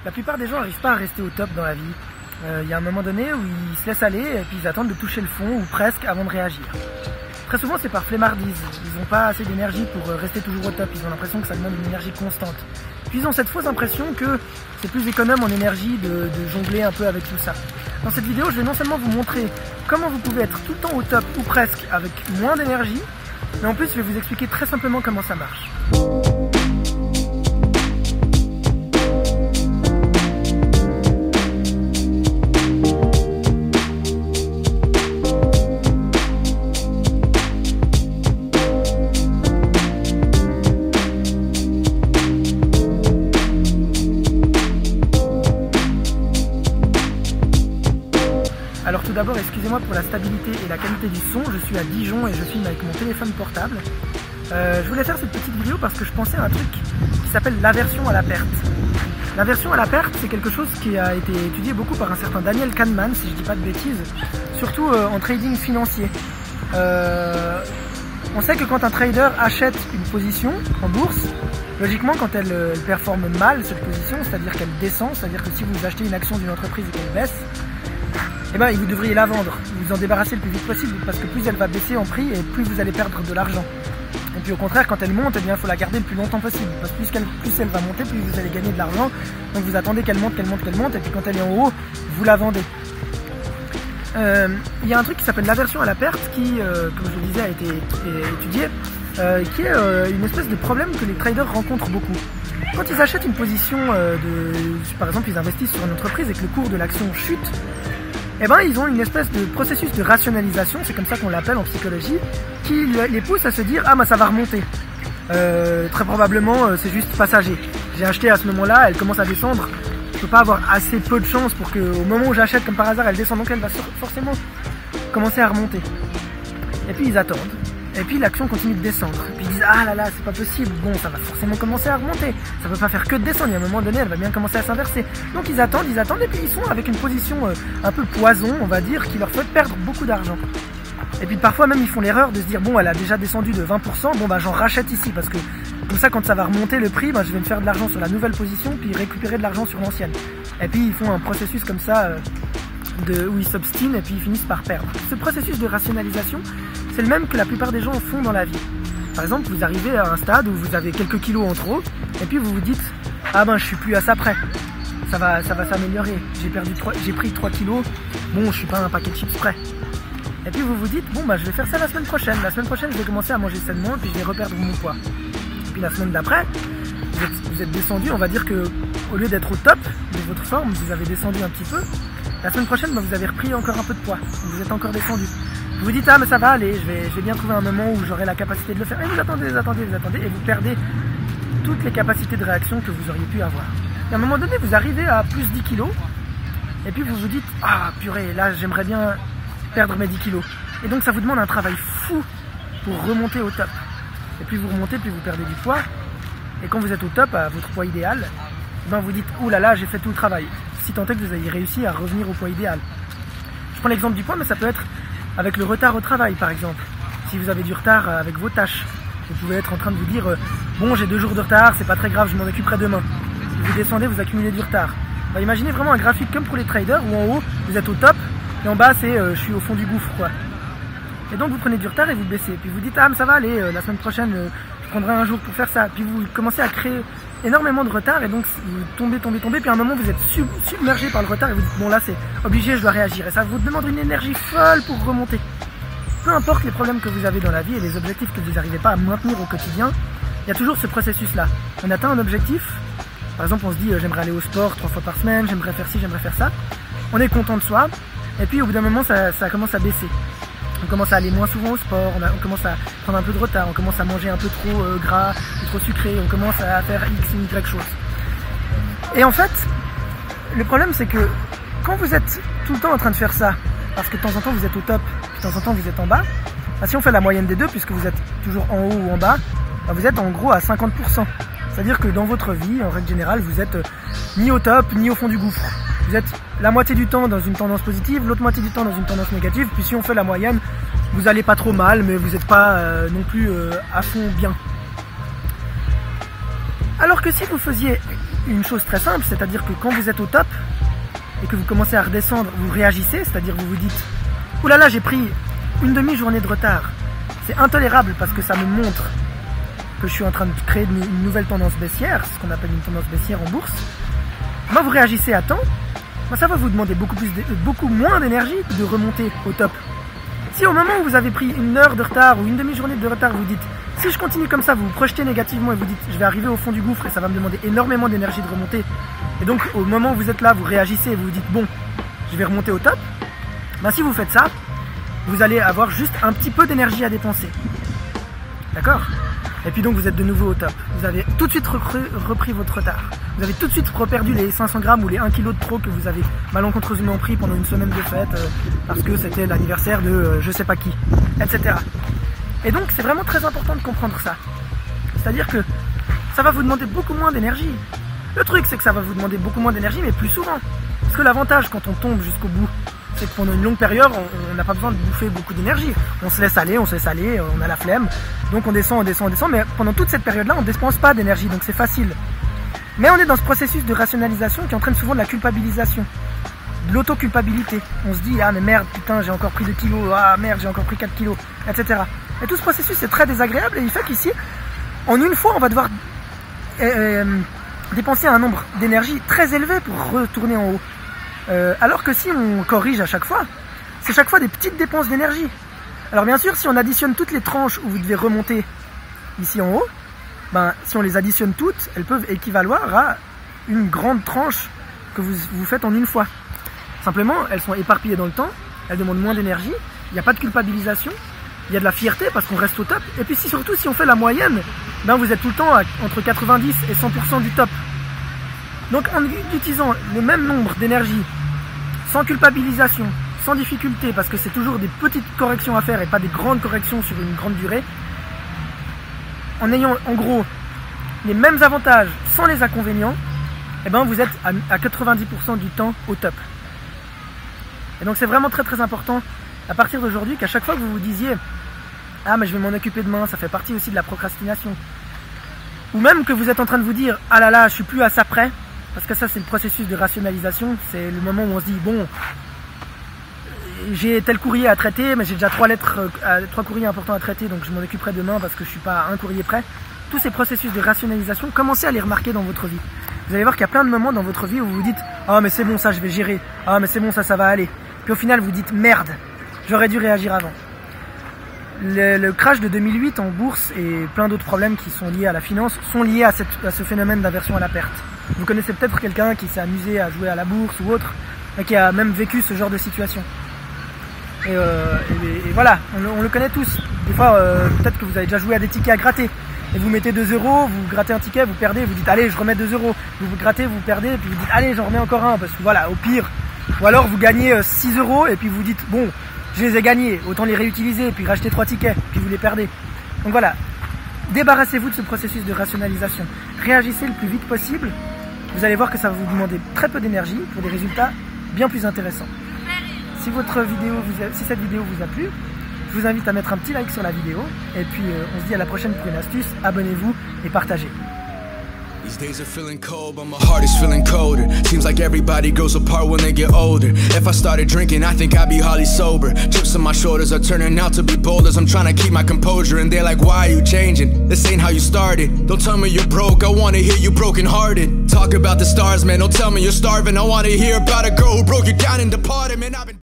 La plupart des gens n'arrivent pas à rester au top dans la vie. Il y a un moment donné où ils se laissent aller et puis ils attendent de toucher le fond ou presque avant de réagir. Très souvent c'est par flemmardise, ils n'ont pas assez d'énergie pour rester toujours au top, ils ont l'impression que ça demande une énergie constante. Puis ils ont cette fausse impression que c'est plus économe en énergie de jongler un peu avec tout ça. Dans cette vidéo je vais non seulement vous montrer comment vous pouvez être tout le temps au top ou presque avec moins d'énergie, mais en plus je vais vous expliquer très simplement comment ça marche. Alors tout d'abord, excusez-moi pour la stabilité et la qualité du son, je suis à Dijon et je filme avec mon téléphone portable. Je voulais faire cette petite vidéo parce que je pensais à un truc qui s'appelle l'aversion à la perte. L'aversion à la perte, c'est quelque chose qui a été étudié beaucoup par un certain Daniel Kahneman, si je dis pas de bêtises, surtout en trading financier. On sait que quand un trader achète une position en bourse, logiquement quand elle performe mal cette position, c'est-à-dire qu'elle descend, c'est-à-dire que si vous achetez une action d'une entreprise et qu'elle baisse, eh ben, vous devriez la vendre, vous en débarrasser le plus vite possible, parce que plus elle va baisser en prix et plus vous allez perdre de l'argent. Et puis au contraire, quand elle monte, eh bien, il faut la garder le plus longtemps possible, parce que plus elle va monter, plus vous allez gagner de l'argent. Donc vous attendez qu'elle monte, et puis quand elle est en haut, vous la vendez. Il y a un truc qui s'appelle l'aversion à la perte, qui, comme je le disais, a été étudié, qui est une espèce de problème que les traders rencontrent beaucoup. Quand ils achètent une position, par exemple ils investissent sur une entreprise et que le cours de l'action chute, eh ben, ils ont une espèce de processus de rationalisation, c'est comme ça qu'on l'appelle en psychologie, qui les pousse à se dire « Ah, bah ça va remonter. Très probablement, c'est juste passager. J'ai acheté à ce moment-là, elle commence à descendre. Je peux pas avoir assez peu de chance pour qu'au moment où j'achète, comme par hasard, elle descend. Donc elle va forcément commencer à remonter. » Et puis ils attendent. Et puis l'action continue de descendre. Et puis ils disent « Ah là là, c'est pas possible. Bon, ça va forcément commencer à remonter. Ça peut pas faire que de descendre. Il y a un moment donné, elle va bien commencer à s'inverser. » Donc ils attendent. Et puis ils sont avec une position un peu poison, on va dire, qui leur fait perdre beaucoup d'argent. Et puis parfois même ils font l'erreur de se dire « Bon, elle a déjà descendu de 20%. Bon, bah j'en rachète ici. Parce que comme ça, quand ça va remonter le prix, bah, je vais me faire de l'argent sur la nouvelle position. Puis récupérer de l'argent sur l'ancienne. » Et puis ils font un processus comme ça où ils s'obstinent et puis ils finissent par perdre. Ce processus de rationalisation, c'est le même que la plupart des gens font dans la vie. Par exemple, vous arrivez à un stade où vous avez quelques kilos en trop, et puis vous vous dites « Ah ben je suis plus à ça près, ça va s'améliorer, j'ai pris 3 kilos, bon je suis pas un paquet de chips près. » Et puis vous vous dites « Bon bah je vais faire ça la semaine prochaine je vais commencer à manger sainement, et puis je vais reperdre mon poids. » Et puis la semaine d'après, vous êtes descendu, on va dire que au lieu d'être au top de votre forme, vous avez descendu un petit peu. La semaine prochaine, bah, vous avez repris encore un peu de poids, vous êtes encore descendu. Vous vous dites « Ah mais ça va aller, je vais bien trouver un moment où j'aurai la capacité de le faire. » Et vous attendez, et vous perdez toutes les capacités de réaction que vous auriez pu avoir. Et à un moment donné, vous arrivez à plus 10 kilos, et puis vous vous dites « Ah purée, là j'aimerais bien perdre mes 10 kilos. » Et donc ça vous demande un travail fou pour remonter au top. Et plus vous remontez, plus vous perdez du poids. Et quand vous êtes au top, à votre poids idéal, ben vous dites « Ouh là là, j'ai fait tout le travail. » Si tant est que vous ayez réussi à revenir au poids idéal. Je prends l'exemple du poids, mais ça peut être avec le retard au travail par exemple. Si vous avez du retard avec vos tâches, vous pouvez être en train de vous dire bon j'ai 2 jours de retard, c'est pas très grave, je m'en occuperai demain. Vous descendez, vous accumulez du retard. Bah, imaginez vraiment un graphique comme pour les traders où en haut vous êtes au top et en bas c'est je suis au fond du gouffre quoi. Et donc vous prenez du retard et vous baissez. Puis vous dites ah mais ça va aller, la semaine prochaine je prendrai un jour pour faire ça. Puis vous commencez à créer énormément de retard et donc vous tombez, puis à un moment vous êtes submergé par le retard et vous dites bon là c'est obligé, je dois réagir. Et ça vous demande une énergie folle pour remonter. Peu importe les problèmes que vous avez dans la vie et les objectifs que vous n'arrivez pas à maintenir au quotidien, il y a toujours ce processus là. On atteint un objectif, par exemple on se dit j'aimerais aller au sport 3 fois par semaine, j'aimerais faire ci, j'aimerais faire ça. On est content de soi et puis au bout d'un moment ça commence à baisser. On commence à aller moins souvent au sport, on commence à prendre un peu de retard, on commence à manger un peu trop gras, trop sucré, on commence à faire X ou Y chose. Et en fait, le problème c'est que quand vous êtes tout le temps en train de faire ça, parce que de temps en temps vous êtes au top, de temps en temps vous êtes en bas, bah si on fait la moyenne des deux, puisque vous êtes toujours en haut ou en bas, bah vous êtes en gros à 50%. C'est-à-dire que dans votre vie, en règle générale, vous êtes ni au top, ni au fond du gouffre. Vous êtes la moitié du temps dans une tendance positive, l'autre moitié du temps dans une tendance négative, puis si on fait la moyenne, vous allez pas trop mal, mais vous n'êtes pas non plus à fond bien. Alors que si vous faisiez une chose très simple, c'est-à-dire que quand vous êtes au top et que vous commencez à redescendre, vous réagissez, c'est-à-dire vous vous dites « Ouh là là, j'ai pris une demi-journée de retard, c'est intolérable parce que ça me montre que je suis en train de créer une nouvelle tendance baissière, ce qu'on appelle une tendance baissière en bourse. » Moi, vous réagissez à temps, moi, ça va vous demander beaucoup moins d'énergie de remonter au top. Si au moment où vous avez pris une heure de retard ou une demi-journée de retard, vous dites « Si je continue comme ça, vous vous projetez négativement et vous dites « Je vais arriver au fond du gouffre et ça va me demander énormément d'énergie de remonter. » Et donc, au moment où vous êtes là, vous réagissez et vous vous dites « Bon, je vais remonter au top. » Ben, si vous faites ça, vous allez avoir juste un petit peu d'énergie à dépenser. D'accord? Et puis donc, vous êtes de nouveau au top. Vous avez tout de suite repris votre retard. Vous avez tout de suite reperdu les 500 grammes ou les 1 kg de trop que vous avez malencontreusement pris pendant une semaine de fête parce que c'était l'anniversaire de je sais pas qui, etc. Et donc, c'est vraiment très important de comprendre ça. C'est-à-dire que ça va vous demander beaucoup moins d'énergie. Le truc, c'est que ça va vous demander beaucoup moins d'énergie, mais plus souvent. Parce que l'avantage quand on tombe jusqu'au bout, c'est que pendant une longue période, on n'a pas besoin de bouffer beaucoup d'énergie. On se laisse aller, on a la flemme. Donc on descend, mais pendant toute cette période-là, on ne dépense pas d'énergie, donc c'est facile. Mais on est dans ce processus de rationalisation qui entraîne souvent de la culpabilisation, de l'auto-culpabilité. On se dit, ah mais merde, putain, j'ai encore pris 2 kilos, ah merde, j'ai encore pris 4 kilos, etc. Et tout ce processus est très désagréable et il fait qu'ici, en une fois, on va devoir dépenser un nombre d'énergie très élevé pour retourner en haut. Alors que si on corrige à chaque fois, c'est chaque fois des petites dépenses d'énergie. Alors bien sûr, si on additionne toutes les tranches où vous devez remonter ici en haut, ben, si on les additionne toutes, elles peuvent équivaloir à une grande tranche que vous faites en une fois. Simplement, elles sont éparpillées dans le temps, elles demandent moins d'énergie, il n'y a pas de culpabilisation, il y a de la fierté parce qu'on reste au top. Et puis surtout, si on fait la moyenne, ben, vous êtes tout le temps entre 90 et 100% du top. Donc en utilisant le même nombre d'énergie, sans culpabilisation, sans difficulté, parce que c'est toujours des petites corrections à faire et pas des grandes corrections sur une grande durée, en ayant en gros les mêmes avantages sans les inconvénients, eh ben vous êtes à 90% du temps au top. Et donc c'est vraiment très très important à partir d'aujourd'hui qu'à chaque fois que vous vous disiez « Ah mais je vais m'en occuper demain », ça fait partie aussi de la procrastination. Ou même que vous êtes en train de vous dire « Ah là là, je suis plus à ça près », parce que ça c'est le processus de rationalisation, c'est le moment où on se dit « Bon, j'ai tel courrier à traiter, mais j'ai déjà 3 courriers importants à traiter, donc je m'en occuperai demain parce que je suis pas à un courrier près. » Tous ces processus de rationalisation, commencez à les remarquer dans votre vie. Vous allez voir qu'il y a plein de moments dans votre vie où vous vous dites « Ah mais c'est bon, ça je vais gérer. Ah mais c'est bon, ça va aller. » Puis au final vous dites « Merde, j'aurais dû réagir avant. » Le crash de 2008 en bourse et plein d'autres problèmes qui sont liés à la finance sont liés à ce phénomène d'aversion à la perte. Vous connaissez peut-être quelqu'un qui s'est amusé à jouer à la bourse ou autre, et qui a même vécu ce genre de situation. Et voilà, on le connaît tous. Des fois, peut-être que vous avez déjà joué à des tickets à gratter. Et vous mettez 2 euros, vous grattez un ticket, vous perdez, vous dites allez, je remets 2 euros. Vous grattez, vous perdez, et puis vous dites allez, j'en remets encore un, parce que voilà, au pire. Ou alors vous gagnez 6 euros, et puis vous dites bon, je les ai gagnés, autant les réutiliser, et puis racheter 3 tickets, puis vous les perdez. Donc voilà, débarrassez-vous de ce processus de rationalisation. Réagissez le plus vite possible. Vous allez voir que ça va vous demander très peu d'énergie pour des résultats bien plus intéressants. Si cette vidéo vous a plu, je vous invite à mettre un petit like sur la vidéo. Et puis on se dit à la prochaine pour une astuce. Abonnez-vous et partagez. These days are feeling cold, but my heart is feeling colder. Seems like everybody grows apart when they get older. If I started drinking, I think I'd be hardly sober. Chips on my shoulders are turning out to be boulders. I'm trying to keep my composure, and they're like, why are you changing? This ain't how you started. Don't tell me you're broke, I wanna hear you broken hearted. Talk about the stars, man, don't tell me you're starving. I wanna hear about a girl who broke you down and departed, man, I've been